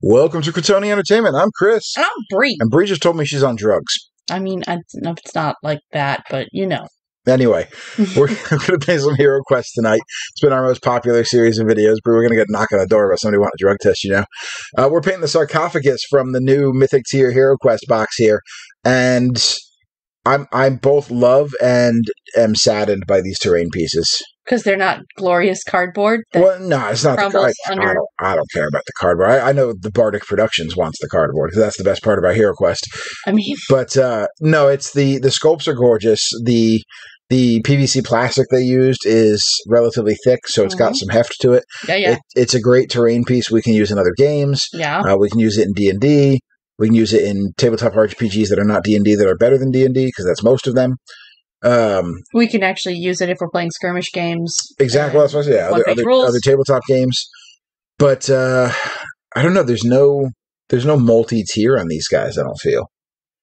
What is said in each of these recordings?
Welcome to Cretoni Entertainment. I'm Chris. And I'm Bree. And Bree just told me she's on drugs. I mean, it's not like that, but you know. Anyway, we're going to play some HeroQuest tonight. It's been our most popular series of videos, but we're going to get a knock on the door about somebody wanting a drug test, you know. We're painting the Sarcophagus from the new Mythic Tier HeroQuest box here. And I both love and am saddened by these terrain pieces. Because they're not glorious cardboard? Well, no, it's not. I don't care about the cardboard. I know the Bardic Productions wants the cardboard, because that's the best part about HeroQuest. I mean... But, no, it's the sculpts are gorgeous. The PVC plastic they used is relatively thick, so it's got some heft to it. Yeah. It's a great terrain piece we can use in other games. Yeah. We can use it in D&D. We can use it in tabletop RPGs that are not D&D that are better than D&D, because that's most of them. We can actually use it if we're playing skirmish games. Exactly. That's what I say. Other tabletop games. But I don't know. There's no multi-tier on these guys, I don't feel.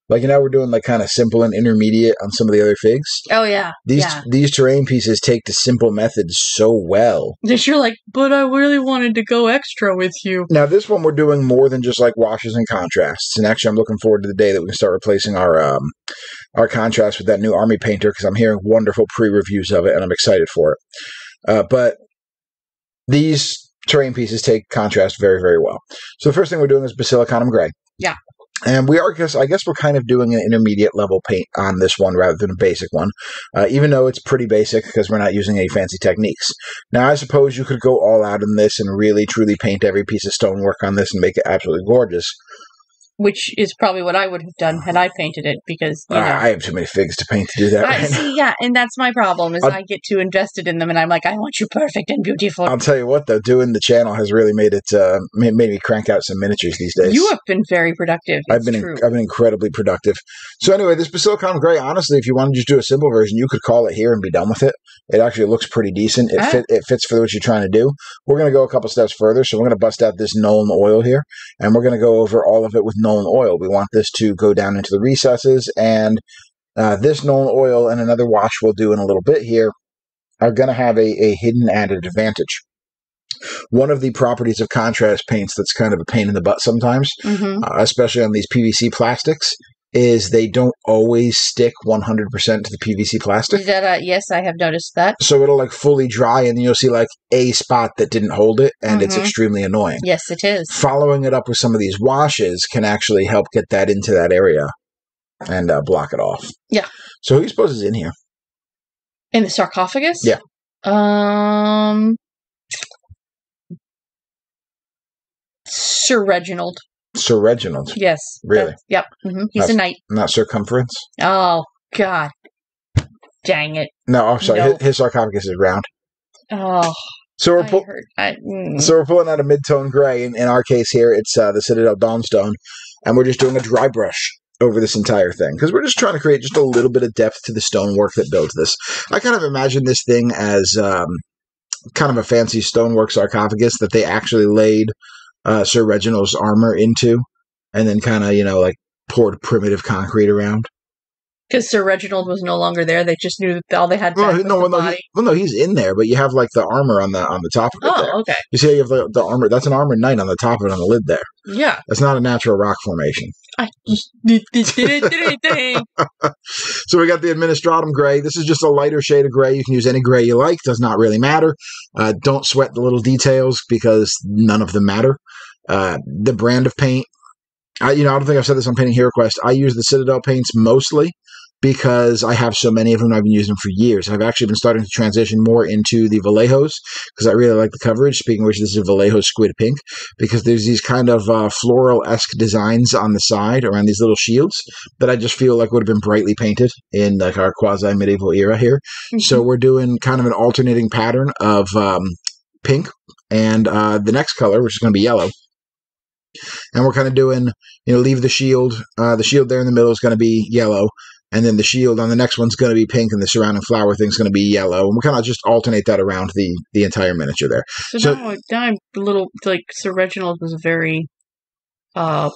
Like, you know, we're doing like kind of simple and intermediate on some of the other figs. Oh, yeah. These terrain pieces take the simple methods so well. You're like, but I really wanted to go extra with you. Now, this one we're doing more than just like washes and contrasts. And actually, I'm looking forward to the day that we can start replacing our contrast with that new army painter, because I'm hearing wonderful pre-reviews of it, and I'm excited for it. But these terrain pieces take contrast very, very well. So the first thing we're doing is Basil Condom Gray. Yeah. And I guess we're kind of doing an intermediate level paint on this one rather than a basic one, even though it's pretty basic because we're not using any fancy techniques. Now, I suppose you could go all out in this and really, truly paint every piece of stonework on this and make it absolutely gorgeous. Which is probably what I would have done had I painted it, because, you know. I have too many figs to paint to do that right now. Yeah, and that's my problem, is I get too invested in them, and I'm like, I want you perfect and beautiful. I'll tell you what, though, doing the channel has really made me crank out some miniatures these days. You have been very productive. I've been incredibly productive. So anyway, this Basil Condom Gray, honestly, if you want to just do a simple version, you could call it here and be done with it. It actually looks pretty decent. It fits for what you're trying to do. We're going to go a couple steps further, so we're going to bust out this Nuln oil here, and we're going to go over all of it with Nuln oil. We want this to go down into the recesses, and this Nuln oil and another wash we'll do in a little bit here are going to have a hidden added advantage. One of the properties of contrast paints that's kind of a pain in the butt sometimes, especially on these PVC plastics, is they don't always stick 100% to the PVC plastic. Yes, I have noticed that. So it'll like fully dry, and then you'll see like a spot that didn't hold it, and it's extremely annoying. Yes, it is. Following it up with some of these washes can actually help get that into that area and block it off. Yeah. So who do you suppose is in here? In the sarcophagus? Yeah. Sir Reginald. Sir Reginald? Yes. Really? Yep. He's a knight. Not circumference? Oh, God. Dang it. No, I'm sorry. No. His sarcophagus is round. Oh. So we're pulling out a mid-tone gray. In our case here, it's the Citadel Dawnstone. And we're just doing a dry brush over this entire thing, because we're just trying to create just a little bit of depth to the stonework that builds this. I kind of imagine this thing as kind of a fancy stonework sarcophagus that they actually laid Sir Reginald's armor into, and then kind of, you know, like poured primitive concrete around. Because Sir Reginald was no longer there, they just knew that all they had back was the body. No, he's in there, but you have like the armor on the top of it. Oh, there. Okay. You see, how you have the armor. That's an armored knight on the top of it on the lid there. Yeah. That's not a natural rock formation. So we got the Administratum Gray. This is just a lighter shade of gray. You can use any gray you like. Does not really matter. Don't sweat the little details, because none of them matter. The brand of paint, I don't think I've said this on Painting HeroQuest. I use the Citadel paints mostly because I have so many of them. I've been using them for years. I've actually been starting to transition more into the Vallejos because I really like the coverage. Speaking of which, this is a Vallejo Squid Pink, because there's these kind of floral-esque designs on the side around these little shields that I just feel like would have been brightly painted in like our quasi-medieval era here. So we're doing kind of an alternating pattern of pink and the next color, which is going to be yellow. And we're kind of doing, leave the shield. The shield there in the middle is going to be yellow. And then the shield on the next one's going to be pink, and the surrounding flower thing's going to be yellow. And we kind of just alternate that around the entire miniature there. So now I'm a little, like, Sir Reginald was a very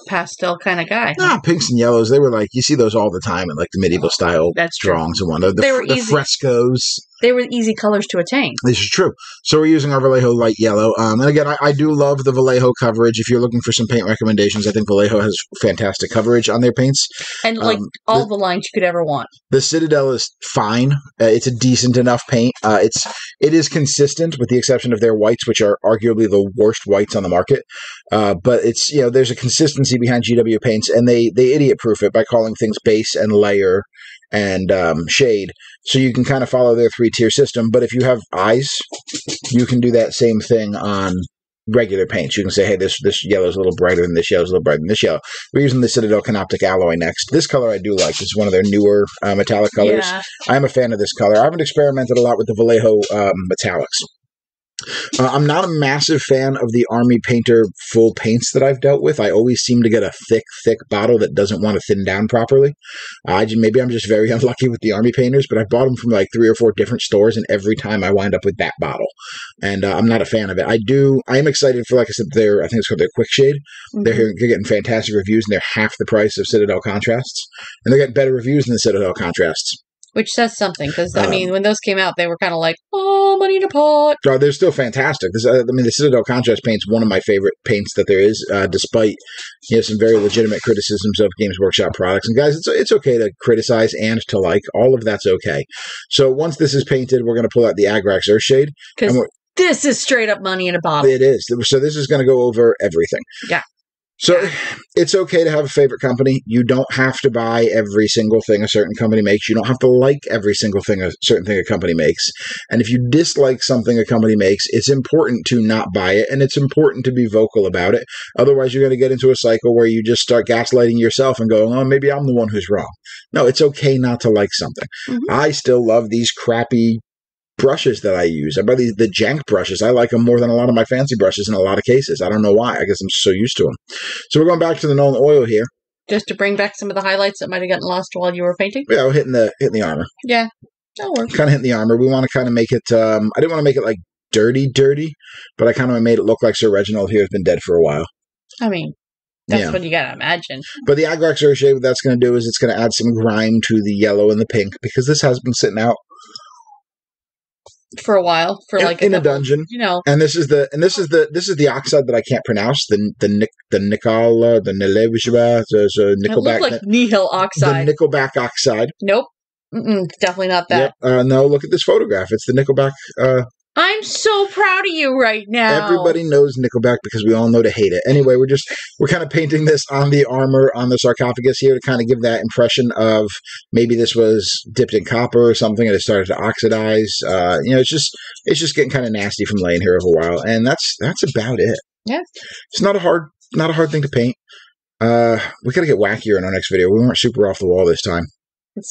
pastel kind of guy. Nah, pinks and yellows, they were like, you see those all the time in like the medieval style drawings and whatnot. They were easy. The frescoes. they were easy colors to attain. This is true. So we're using our Vallejo light yellow. And again, I do love the Vallejo coverage. If you're looking for some paint recommendations, I think Vallejo has fantastic coverage on their paints. And like all the lines you could ever want. The Citadel is fine. It's a decent enough paint. It is consistent with the exception of their whites, which are arguably the worst whites on the market. But it's, there's a consistency behind GW paints, and they idiot-proof it by calling things base and layer and shade. So you can kind of follow their 3-tier system. But if you have eyes, you can do that same thing on regular paints. You can say, hey, this yellow is a little brighter than this yellow, is a little brighter than this yellow. We're using the Citadel Canopic alloy next. This color I do like. This is one of their newer metallic colors. Yeah. I'm a fan of this color. I haven't experimented a lot with the Vallejo metallics. I'm not a massive fan of the Army Painter full paints that I've dealt with. I always seem to get a thick bottle that doesn't want to thin down properly. Maybe I'm just very unlucky with the Army Painters, but I've bought them from like 3 or 4 different stores, and every time I wind up with that bottle. And I'm not a fan of it. I am excited for, like I said, I think it's called their Quick Shade. Mm-hmm. They're getting fantastic reviews, and they're half the price of Citadel Contrasts. And they're getting better reviews than the Citadel Contrasts. Which says something, because, when those came out, they were kind of like, oh, money in a pot. They're still fantastic. The Citadel Contrast paint's one of my favorite paints that there is, despite some very legitimate criticisms of Games Workshop products. And guys, it's okay to criticize and to like. All of that's okay. So once this is painted, we're going to pull out the Agrax Earthshade. Because this is straight up money in a bottle. It is. So this is going to go over everything. Yeah. So it's okay to have a favorite company. You don't have to buy every single thing a certain company makes. You don't have to like every single thing a certain thing a company makes. And if you dislike something a company makes, it's important to not buy it, and it's important to be vocal about it. Otherwise, you're going to get into a cycle where you just start gaslighting yourself and going, oh, maybe I'm the one who's wrong. No, it's okay not to like something. Mm-hmm. I still love these crappy brushes that I use. I buy the jank brushes. I like them more than a lot of my fancy brushes in a lot of cases. I don't know why. I guess I'm so used to them. So we're going back to the Nolan oil here. Just to bring back some of the highlights that might have gotten lost while you were painting? Yeah, we're hitting the armor. Yeah, that'll work. Kind of hitting the armor. We want to kind of make it, I didn't want to make it like dirty, but I kind of made it look like Sir Reginald here has been dead for a while. I mean, that's what you gotta imagine. But the Agrax Earthshade, what that's going to do is it's going to add some grime to the yellow and the pink, because this has been sitting out for a while, in a dungeon, And this is the oxide that I can't pronounce. The Nickel, the Nickelback. It looked like Nihil oxide. The Nickelback oxide. Nope, definitely not that. Yep. No, look at this photograph. It's the Nickelback. I'm so proud of you right now. Everybody knows Nickelback because we all know to hate it. Anyway, we're kind of painting this on the armor on the sarcophagus here to kind of give that impression of maybe this was dipped in copper or something and it started to oxidize. It's just getting kind of nasty from laying here over a while, and that's about it. Yeah, it's not a hard thing to paint. We got to get wackier in our next video. We weren't super off the wall this time.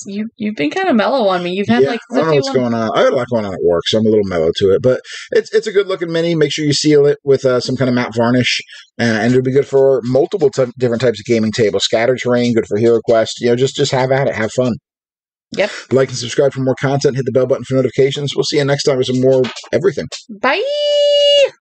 You've been kind of mellow on me. You've had I don't know what's going on. I got a lot going on at work, so I'm a little mellow to it. But it's a good looking mini. Make sure you seal it with some kind of matte varnish, and it'll be good for multiple different types of gaming tables. Scattered terrain, good for HeroQuest. Just have at it, have fun. Yep. Like and subscribe for more content. Hit the bell button for notifications. We'll see you next time with some more everything. Bye.